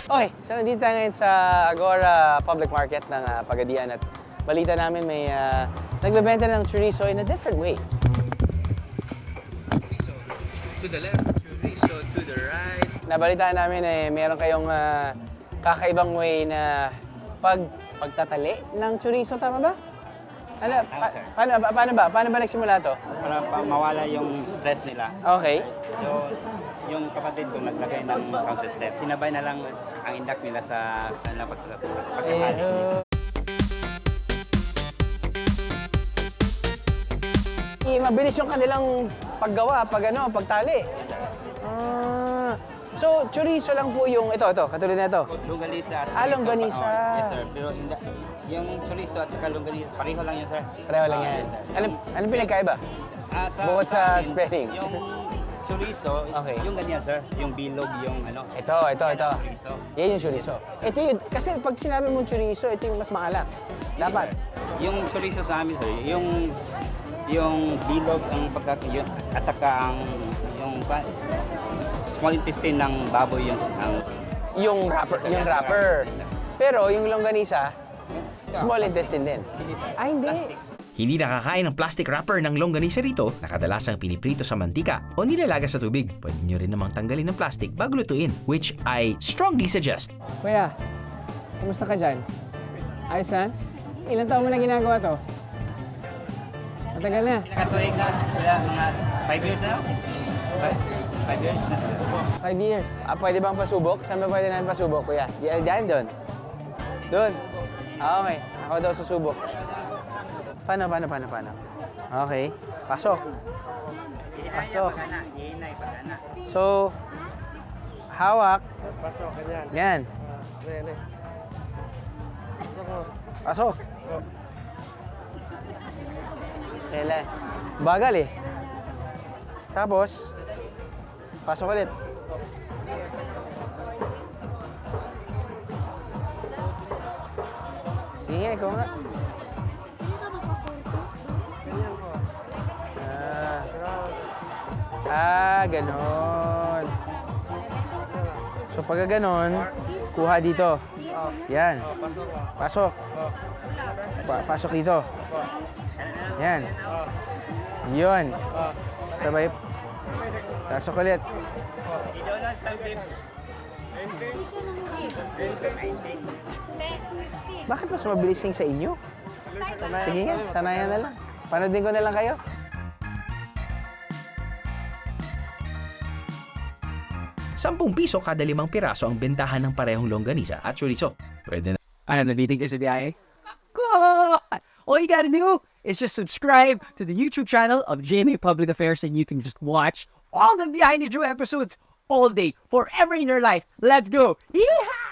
Okay, so nandito tayo ngayon sa Agora Public Market ng Pagadian at balita namin may nagbebenta ng chorizo in a different way. Chorizo to the left, chorizo to the right. Nabalitaan namin meron kayong kakaibang way na pagtatali ng chorizo, tama ba? Ano, paano ba nagsimula to? Para mawala yung stress nila. Okay. Yung kapatid ko naglagay ng sound system. Sinabay na lang ang indak nila sa kanilang pagkakali. Mabilis yung kanilang paggawa, pagtali. Yes, sir. So, chorizo lang po yung ito, katulad na ito. Longganisa at Longganisa. Yes, sir. Pero yung chorizo at saka longganisa, pareho lang yun, sir. Pareho lang yan. Yes, sir. Anong pinagkaiba? Bukod sa akin, spelling. Yung chorizo, Okay. yung ganyan, sir. Yung bilog, yung ano. Ito. Chorizo. Yan yung chorizo. Ito yun, kasi pag sinabi mong chorizo, ito yung mas maalat. Dapat. Yung chorizo sa amin, sir, yung bilog ang yun, at saka ang yung small intestine ng baboy Yung wrapper. Yes, sir. Yung wrapper. Yes, sir. Pero yung longganisa, small intestine din. Ay, hindi. Plastic. Hindi nakakain ng plastic wrapper ng longganisa rito na kadalasang piniprito sa mantika o nilalaga sa tubig. Pwede nyo rin namang tanggalin ng plastic bago lutuin, which I strongly suggest. Kuya, kumusta ka dyan? Ayos na? Ilang taon mo na ginagawa to? Matagal na. Pinakatuig na, mga 5 years na? 5 years na. 5 years. Pwede bang pasubok? Saan ba pwede namin pasubok, kuya? Diyan, doon. Doon. Okay. Ako daw susubok. Paano? Okay. Pasok. So, hawak. Pasok, ganyan. Yan. Pasok. Kailan? Bagal eh. Tapos, pasok ulit. Sige, ikaw nga. Ganon. So pag ganon, kuha dito. Yan. Pasok. Pasok dito. Yan. Yun. Sabay. Pasok ulit. Bakit mas mabilis yung sa inyo? Sige nga, sanayan na lang. Panoodin ko na lang kayo. ₱10 kada 5 piraso ang bentahan ng parehong longganisa at chorizo. Pwede na. Ano, nabitig ka sa biyahe? God! All you gotta do is just subscribe to the YouTube channel of GMA Public Affairs and you can just watch all the Behind the Drew episodes all day, forever in your life. Let's go! Yeehaw!